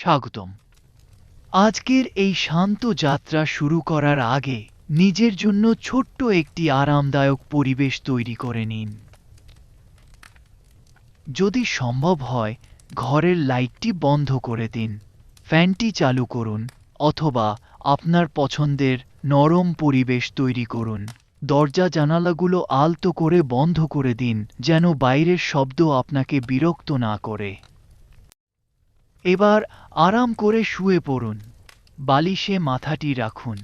স্বাগতম। আজকের এই শান্ত যাত্রা শুরু করার আগে নিজের জন্য ছোট্ট একটি আরামদায়ক পরিবেশ তৈরি করে নিন। যদি সম্ভব হয়, ঘরের লাইটটি বন্ধ করে দিন, ফ্যানটি চালু করুন, অথবা আপনার পছন্দের নরম পরিবেশ তৈরি করুন। দরজা জানালাগুলো আলতো করে বন্ধ করে দিন, যেন বাইরের শব্দ আপনাকে বিরক্ত না করে। এবার আরাম করে শুয়ে পড়ুন। বালিশে মাথাটি রাখুন।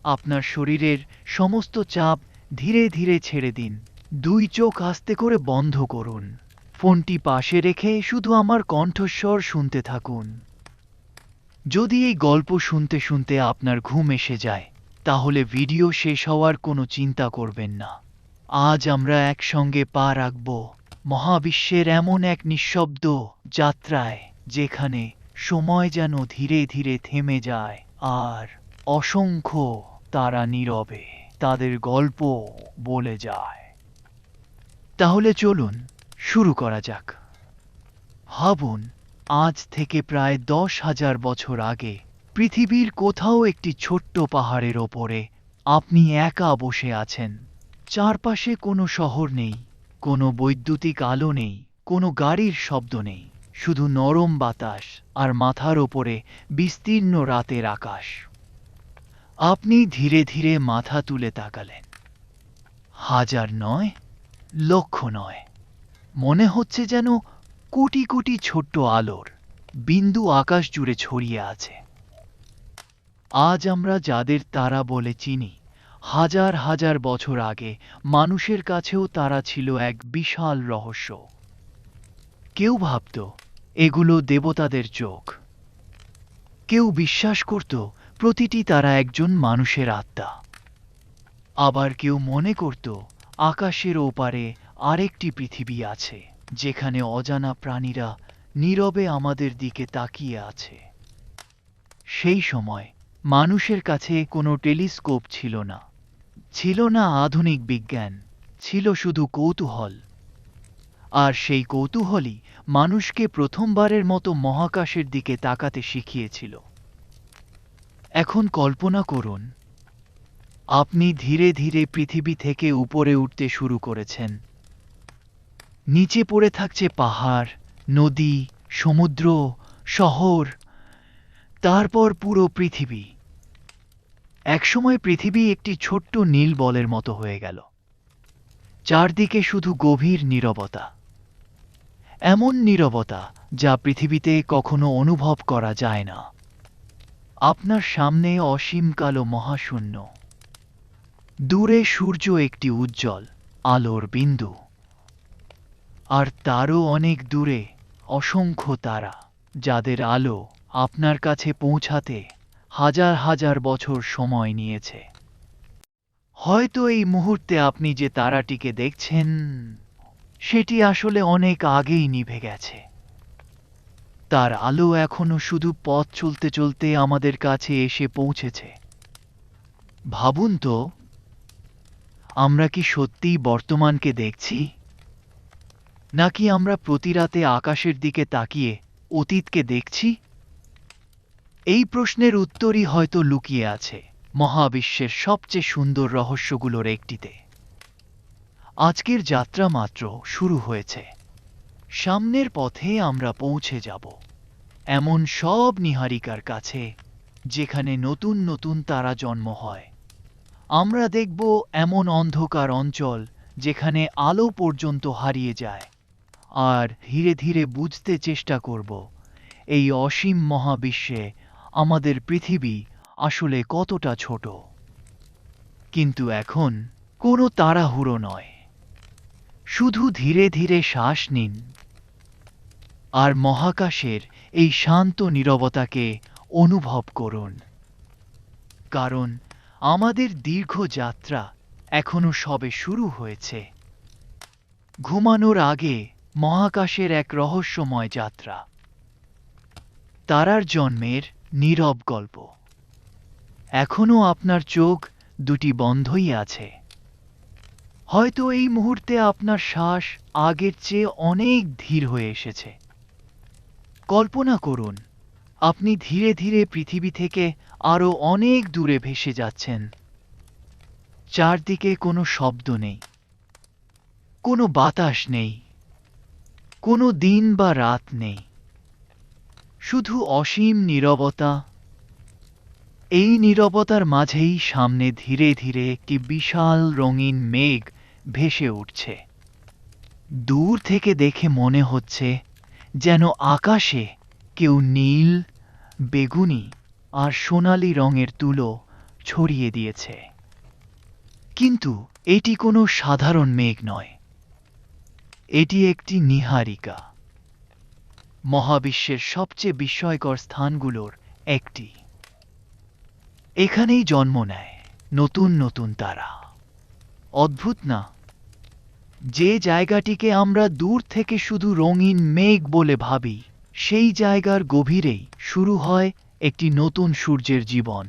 আপনার শরীরের সমস্ত চাপ ধীরে ধীরে ছেড়ে দিন। দুই চোখ আস্তে করে বন্ধ করুন। ফোনটি পাশে রেখে শুধু আমার কণ্ঠস্বর শুনতে থাকুন। যদি এই গল্প শুনতে শুনতে আপনার ঘুম এসে যায়, তাহলে ভিডিও শেষ হওয়ার কোনো চিন্তা করবেন না। আজ আমরা একসঙ্গে পা রাখব মহাবিশ্বের এমন এক নিঃশব্দ যাত্রায়, যেখানে সময় যেন ধীরে ধীরে থেমে যায় আর অসংখ্য তারা নীরবে তাদের গল্প বলে যায়। তাহলে চলুন শুরু করা যাক। ভাবুন, আজ থেকে প্রায় 10,000 বছর আগে পৃথিবীর কোথাও একটি ছোট্ট পাহাড়ের ওপরে আপনি একা বসে আছেন। চারপাশে কোনো শহর নেই, কোনো বৈদ্যুতিক আলো নেই, কোনো গাড়ির শব্দ নেই, শুধু নরম বাতাস আর মাথার ওপরে বিস্তীর্ণ রাতের আকাশ। আপনি ধীরে ধীরে মাথা তুলে তাকালেন। হাজার নয়, লক্ষ নয়, মনে হচ্ছে যেন কোটি কোটি ছোট্ট আলোর বিন্দু আকাশ জুড়ে ছড়িয়ে আছে। আজ আমরা যাদের তারা বলে চিনি, হাজার হাজার বছর আগে মানুষের কাছেও তারা ছিল এক বিশাল রহস্য। কেউ ভাবত এগুলো দেবতাদের চোখ, কেউ বিশ্বাস করত প্রতিটি তারা একজন মানুষের আত্মা, আবার কেউ মনে করত আকাশের ওপারে আরেকটি পৃথিবী আছে, যেখানে অজানা প্রাণীরা নীরবে আমাদের দিকে তাকিয়ে আছে। সেই সময় মানুষের কাছে কোনো টেলিস্কোপ ছিল না, ছিল না আধুনিক বিজ্ঞান, ছিল শুধু কৌতূহল। আর সেই কৌতূহলই মানুষকে প্রথমবারের মতো মহাকাশের দিকে তাকাতে শিখিয়েছিল। এখন কল্পনা করুন, আপনি ধীরে ধীরে পৃথিবী থেকে উপরে উঠতে শুরু করেছেন। নিচে পড়ে থাকছে পাহাড়, নদী, সমুদ্র, শহর, তারপর পুরো পৃথিবী। একসময় পৃথিবী একটি ছোট্ট নীল বলের মতো হয়ে গেল। চারদিকে শুধু গভীর নীরবতা, এমন নীরবতা যা পৃথিবীতে কখনো অনুভব করা যায় না। আপনার সামনে অসীম কালো মহাশূন্য। দূরে সূর্য একটি উজ্জ্বল আলোর বিন্দু, আর তারও অনেক দূরে অসংখ্য তারা, যাদের আলো আপনার কাছে পৌঁছাতে হাজার হাজার বছর সময় নিয়েছে। হয়তো এই মুহূর্তে আপনি যে তারাটিকে দেখছেন, সেটি আসলে অনেক আগেই নিভে গেছে। তার আলো এখনো শুধু পথ চলতে চলতে আমাদের কাছে এসে পৌঁছেছে। ভাবুন তো, আমরা কি সত্যিই বর্তমানকে দেখছি, নাকি আমরা প্রতি রাতে আকাশের দিকে তাকিয়ে অতীতকে দেখছি? এই প্রশ্নের উত্তরই হয়তো লুকিয়ে আছে মহাবিশ্বের সবচেয়ে সুন্দর রহস্যগুলোর একটিতে। আজকের যাত্রা মাত্র শুরু হয়েছে। সামনের পথে আমরা পৌঁছে যাব এমন সব নীহারিকার কাছে, যেখানে নতুন নতুন তারা জন্ম হয়। আমরা দেখব এমন অন্ধকার অঞ্চল যেখানে আলো পর্যন্ত হারিয়ে যায়, আর ধীরে ধীরে বুঝতে চেষ্টা করব এই অসীম মহাবিশ্বে আমাদের পৃথিবী আসলে কতটা ছোট। কিন্তু এখন কোনো তাড়াহুড়ো নয়, শুধু ধীরে ধীরে শ্বাস নিন আর মহাকাশের এই শান্ত নীরবতাকে অনুভব করুন। কারণ আমাদের দীর্ঘ যাত্রা এখনো সবে শুরু হয়েছে। ঘুমানোর আগে মহাকাশের এক রহস্যময় যাত্রা, তারার জন্মের নীরব গল্প। এখনো আপনার চোখ দুটি বন্ধই আছে। হয়তো এই মুহূর্তে আপনার শ্বাস আগের চেয়ে অনেক ধীর হয়ে এসেছে। কল্পনা করুন, আপনি ধীরে ধীরে পৃথিবী থেকে আরো অনেক দূরে ভেসে যাচ্ছেন। চারদিকে কোনো শব্দ নেই, কোনো বাতাস নেই, কোনো দিন বা রাত নেই, শুধু অসীম নীরবতা। এই নীরবতার মাঝেই সামনে ধীরে ধীরে একটি বিশাল রঙিন মেঘ ভেসে উঠছে। দূর থেকে দেখে মনে হচ্ছে যেন আকাশে কেউ নীল, বেগুনি আর সোনালী রঙের তুলো ছড়িয়ে দিয়েছে। কিন্তু এটি কোনো সাধারণ মেঘ নয়, এটি একটি নীহারিকা, মহাবিশ্বের সবচেয়ে বিস্ময়কর স্থানগুলোর একটি। এখানেই জন্ম নেয় নতুন নতুন তারা। অদ্ভুত না? যে জায়গাটিকে আমরা দূর থেকে শুধু রঙিন মেঘ বলে ভাবি, সেই জায়গার গভীরেই শুরু হয় একটি নতুন সূর্যের জীবন।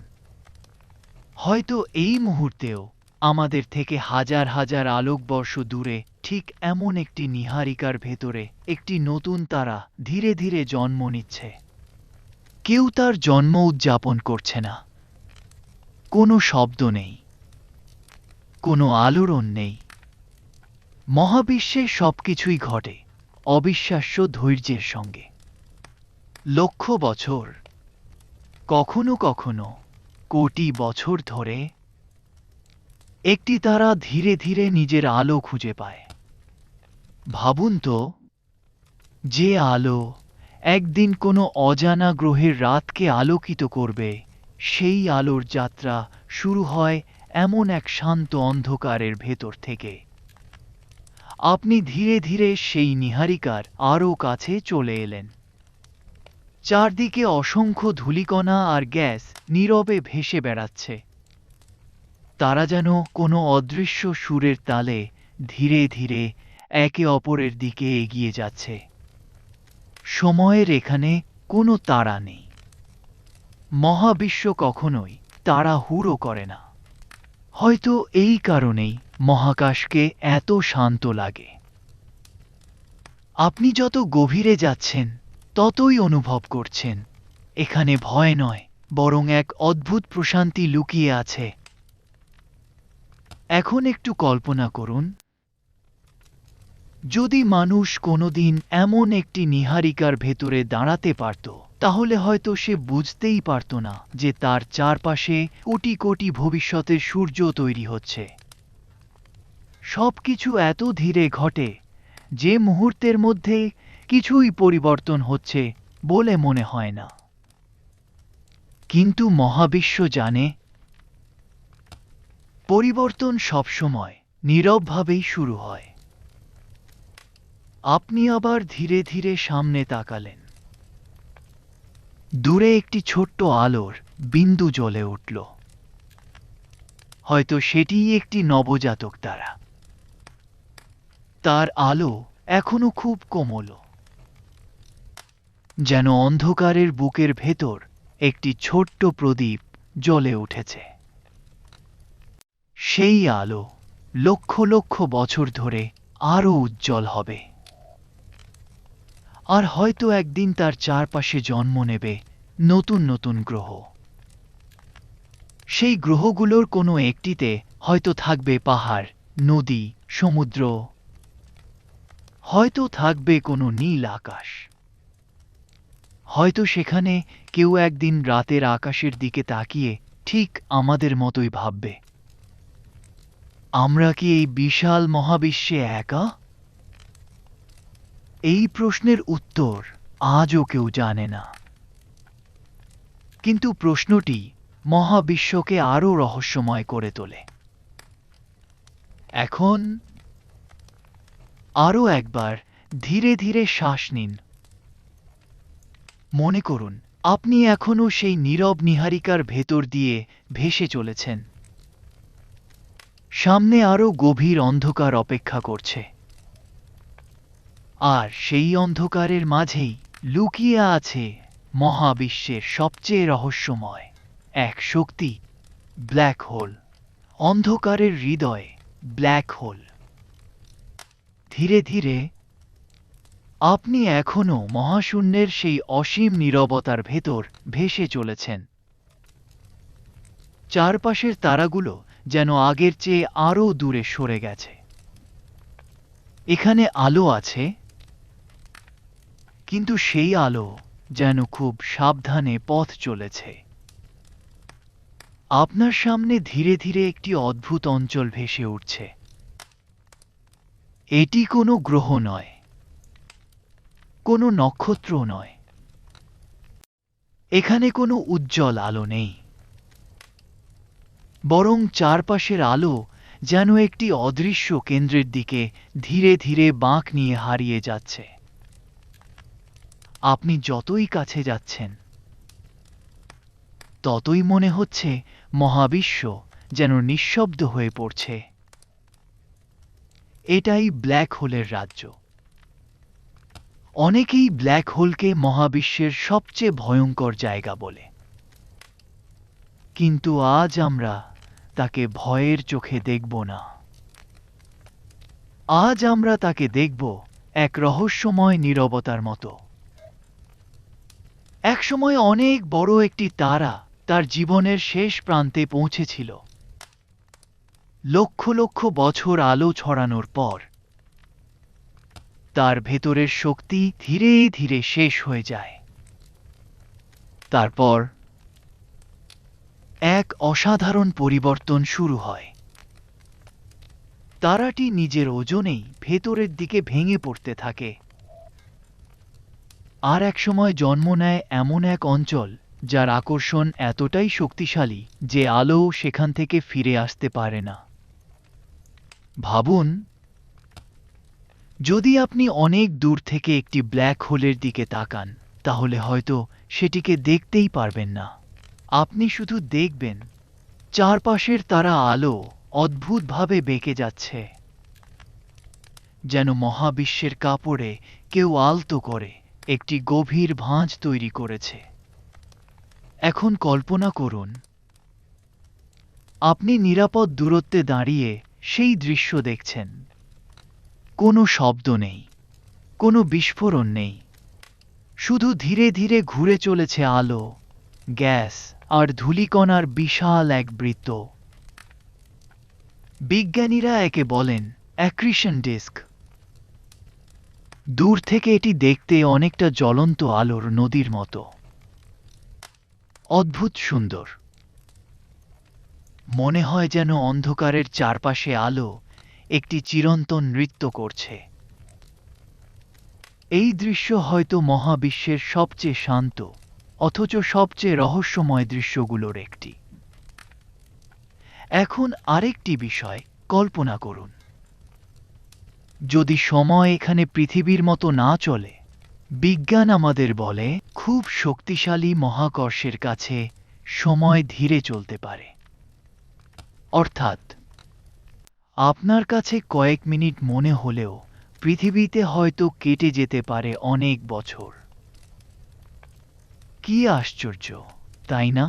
হয়তো এই মুহূর্তেও আমাদের থেকে হাজার হাজার আলোকবর্ষ দূরে ঠিক এমন একটি নীহারিকার ভেতরে একটি নতুন তারা ধীরে ধীরে জন্ম নিচ্ছে। কেউ তার জন্ম উদযাপন করছে না। কোনো শব্দ নেই, কোনো আলোড়ন নেই। মহাবিশ্বে সবকিছুই ঘটে অবিশ্বাস্য ধৈর্যের সঙ্গে। লক্ষ বছর, কখনো কখনো কোটি বছর ধরে একটি তারা ধীরে ধীরে নিজের আলো খুঁজে পায়। ভাবুন তো, যে আলো একদিন কোনো অজানা গ্রহের রাতকে আলোকিত করবে, সেই আলোর যাত্রা শুরু হয় এমন এক শান্ত অন্ধকারের ভেতর থেকে। আপনি ধীরে ধীরে সেই নীহারিকার আরও কাছে চলে এলেন। চারদিকে অসংখ্য ধূলিকণা আর গ্যাস নীরবে ভেসে বেড়াচ্ছে। তারা যেন কোনো অদৃশ্য সুরের তালে ধীরে ধীরে একে অপরের দিকে এগিয়ে যাচ্ছে। সময়ের এখানে কোনো তাড়া নেই। মহাবিশ্ব কখনোই তাড়াহুড়ো করে না। হয়তো এই কারণেই মহাকাশকে এত শান্ত লাগে। আপনি যত গভীরে যাচ্ছেন, ততই অনুভব করছেন এখানে ভয় নয়, বরং এক অদ্ভুত প্রশান্তি লুকিয়ে আছে। এখন একটু কল্পনা করুন, যদি মানুষ কোনোদিন এমন একটি নীহারিকার ভেতরে দাঁড়াতে পারত, তাহলে হয়তো সে বুঝতেই পারত না যে তার চারপাশে কোটি কোটি ভবিষ্যতের সূর্য তৈরি হচ্ছে। সবকিছু এত ধীরে ঘটে যে মুহূর্তের মধ্যে কিছুই পরিবর্তন হচ্ছে বলে মনে হয় না। কিন্তু মহাবিশ্ব জানে, পরিবর্তন সবসময় নীরবভাবেই শুরু হয়। আপনি আবার ধীরে ধীরে সামনে তাকালেন। দূরে একটি ছোট্ট আলোর বিন্দু জ্বলে উঠল। হয়তো সেটিই একটি নবজাতক তারা। তার আলো এখনো খুব কোমল, যেন অন্ধকারের বুকের ভেতর একটি ছোট্ট প্রদীপ জ্বলে উঠেছে। সেই আলো লক্ষ লক্ষ বছর ধরে আরো উজ্জ্বল হবে। আর হয়তো একদিন তার চারপাশে জন্ম নেবে নতুন নতুন গ্রহ। সেই গ্রহগুলোর কোনো একটিতে হয়তো থাকবে পাহাড়, নদী, সমুদ্র, হয়তো থাকবে কোনো নীল আকাশ। হয়তো সেখানে কেউ একদিন রাতের আকাশের দিকে তাকিয়ে ঠিক আমাদের মতোই ভাববে, আমরা কি এই বিশাল মহাবিশ্বে একা? এই প্রশ্নের উত্তর আজও কেউ জানে না। কিন্তু প্রশ্নটি মহাবিশ্বকে আরও রহস্যময় করে তোলে। এখন আরও একবার ধীরে ধীরে শ্বাস নিন। মনে করুন, আপনি এখনও সেই নীরব নীহারিকার ভেতর দিয়ে ভেসে চলেছেন। সামনে আরও গভীর অন্ধকার অপেক্ষা করছে। আর সেই অন্ধকারের মাঝেই লুকিয়ে আছে মহাবিশ্বের সবচেয়ে রহস্যময় এক শক্তি, ব্ল্যাক হোল। অন্ধকারের হৃদয়ে ব্ল্যাক হোল। ধীরে ধীরে আপনি এখনও মহাশূন্যের সেই অসীম নীরবতার ভেতর ভেসে চলেছেন। চারপাশের তারাগুলো যেন আগের চেয়ে আরও দূরে সরে গেছে। এখানে আলো আছে, কিন্তু সেই আলো যেন খুব সাবধানে পথ চলেছে। আপনার সামনে ধীরে ধীরে একটি অদ্ভুত অঞ্চল ভেসে উঠছে। এটি কোনো গ্রহ নয়, কোনো নক্ষত্র নয়। এখানে কোনো উজ্জ্বল আলো নেই, বরং চারপাশের আলো যেন একটি অদৃশ্য কেন্দ্রের দিকে ধীরে ধীরে বাঁক নিয়ে হারিয়ে যাচ্ছে। আপনি যতই কাছে যাচ্ছেন, ততই মনে হচ্ছে মহাবিশ্ব যেন নিঃশব্দ হয়ে পড়ছে। এটাই ব্ল্যাক হোলের রাজ্য। অনেকেই ব্ল্যাক হোলকে মহাবিশ্বের সবচেয়ে ভয়ঙ্কর জায়গা বলে, কিন্তু আজ আমরা তাকে ভয়ের চোখে দেখব না। আজ আমরা তাকে দেখব এক রহস্যময় নীরবতার মতো। একসময় অনেক বড় একটি তারা তার জীবনের শেষ প্রান্তে পৌঁছেছিল। লক্ষ লক্ষ বছর আলো ছড়ানোর পর তার ভেতরের শক্তি ধীরে ধীরে শেষ হয়ে যায়। তারপর এক অসাধারণ পরিবর্তন শুরু হয়। তারাটি নিজের ওজনেই ভেতরের দিকে ভেঙে পড়তে থাকে। আর একসময় জন্ম নেয় এমন এক অঞ্চল যার আকর্ষণ এতটাই শক্তিশালী যে আলো সেখান থেকে ফিরে আসতে পারে না। ভাবুন, যদি আপনি অনেক দূর থেকে একটি ব্ল্যাক হোলের দিকে তাকান, তাহলে হয়তো সেটিকে দেখতেই পারবেন না। আপনি শুধু দেখবেন চারপাশের তারা আলো অদ্ভুতভাবে বেঁকে যাচ্ছে, যেন মহাবিশ্বের কাপড়ে কেউ আলতো করে একটি গভীর ভাঁজ তৈরি করেছে। এখন কল্পনা করুন, আপনি নিরাপদ দূরত্বে দাঁড়িয়ে সেই দৃশ্য দেখছেন। কোনো শব্দ নেই, কোনো বিস্ফোরণ নেই, শুধু ধীরে ধীরে ঘুরে চলেছে আলো, গ্যাস আর ধূলিকণার বিশাল এক বৃত্ত। বিজ্ঞানীরা একে বলেন অ্যাক্রিশন ডিস্ক। দূর থেকে এটি দেখতে অনেকটা জ্বলন্ত আলোর নদীর মতো। অদ্ভুত সুন্দর। মনে হয় যেন অন্ধকারের চারপাশে আলো একটি চিরন্তন নৃত্য করছে। এই দৃশ্য হয়তো মহাবিশ্বের সবচেয়ে শান্ত অথচ সবচেয়ে রহস্যময় দৃশ্যগুলোর একটি। এখন আরেকটি বিষয় কল্পনা করুন, যদি সময় এখানে পৃথিবীর মতো না চলে। বিজ্ঞান আমাদের বলে খুব শক্তিশালী মহাকর্ষের কাছে সময় ধীরে চলতে পারে। অর্থাৎ আপনার কাছে কয়েক মিনিট মনে হলেও পৃথিবীতে হয়তো কেটে যেতে পারে অনেক বছর। কি আশ্চর্য, তাই না?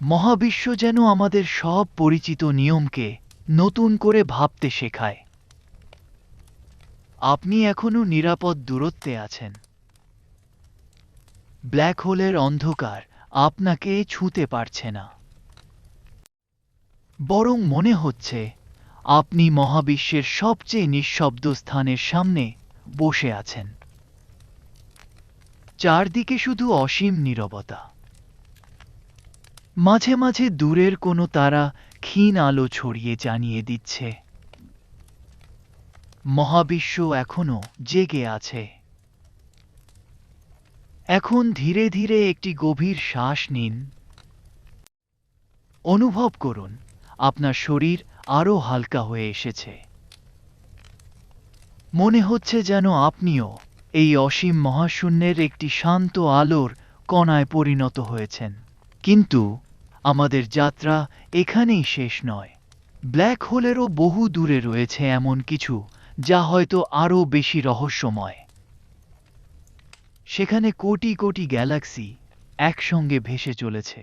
মহাবিশ্ব যেন আমাদের সব পরিচিত নিয়মকে নতুন করে ভাবতে শেখায়। আপনি এখনো নিরাপদ দূরত্বে আছেন। ব্ল্যাক হোলের অন্ধকার আপনাকে ছুঁতে পারছে না, বরং মনে হচ্ছে আপনি মহাবিশ্বের সবচেয়ে নিঃশব্দ স্থানের সামনে বসে আছেন। চারদিকে শুধু অসীম নীরবতা। মাঝে মাঝে দূরের কোনো তারা ক্ষীণ আলো ছড়িয়ে জানিয়ে দিচ্ছে মহাবিশ্ব এখনো জেগে আছে। এখন ধীরে ধীরে একটি গভীর শ্বাস নিন। অনুভব করুন আপনার শরীর আরো হালকা হয়ে এসেছে। মনে হচ্ছে যেন আপনিও এই অসীম মহাশূন্যের একটি শান্ত আলোর কণায় পরিণত হয়েছেন। কিন্তু আমাদের যাত্রা এখানেই শেষ নয়। ব্ল্যাক হোলেরও বহু দূরে রয়েছে এমন কিছু যা হয়তো আরও বেশি রহস্যময়। সেখানে কোটি কোটি গ্যালাক্সি একসঙ্গে ভেসে চলেছে।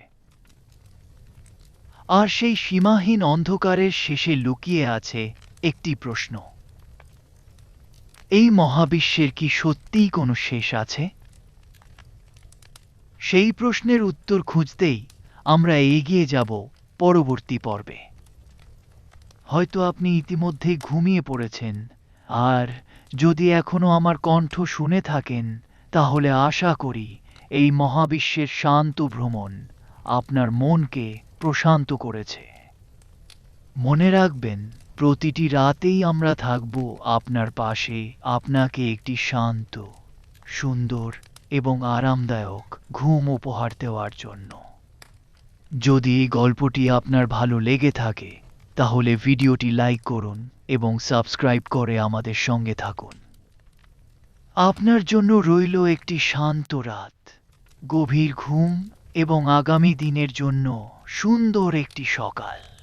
আর সেই সীমাহীন অন্ধকারের শেষে লুকিয়ে আছে একটি প্রশ্ন, এই মহাবিশ্বের কি সত্যিই কোনো শেষ আছে? সেই প্রশ্নের উত্তর খুঁজতেই আমরা এগিয়ে যাব পরবর্তী পর্বে। হয়তো আপনি ইতিমধ্যেই ঘুমিয়ে পড়েছেন, আর যদি এখনো আমার কণ্ঠ শুনে থাকেন, তাহলে আশা করি এই মহাবিশ্বের শান্ত ভ্রমণ আপনার মনকে প্রশান্ত করেছে। মনে রাখবেন, প্রতিটি রাতেই আমরা থাকব আপনার পাশে, আপনাকে একটি শান্ত, সুন্দর এবং আরামদায়ক ঘুম উপহার দেওয়ার জন্য। যদি এই গল্পটি আপনার ভালো লেগে থাকে, তাহলে ভিডিওটি লাইক করুন এবং সাবস্ক্রাইব করে আমাদের সঙ্গে থাকুন। আপনার জন্য রইল একটি শান্ত রাত, গভীর ঘুম এবং আগামী দিনের জন্য সুন্দর একটি সকাল।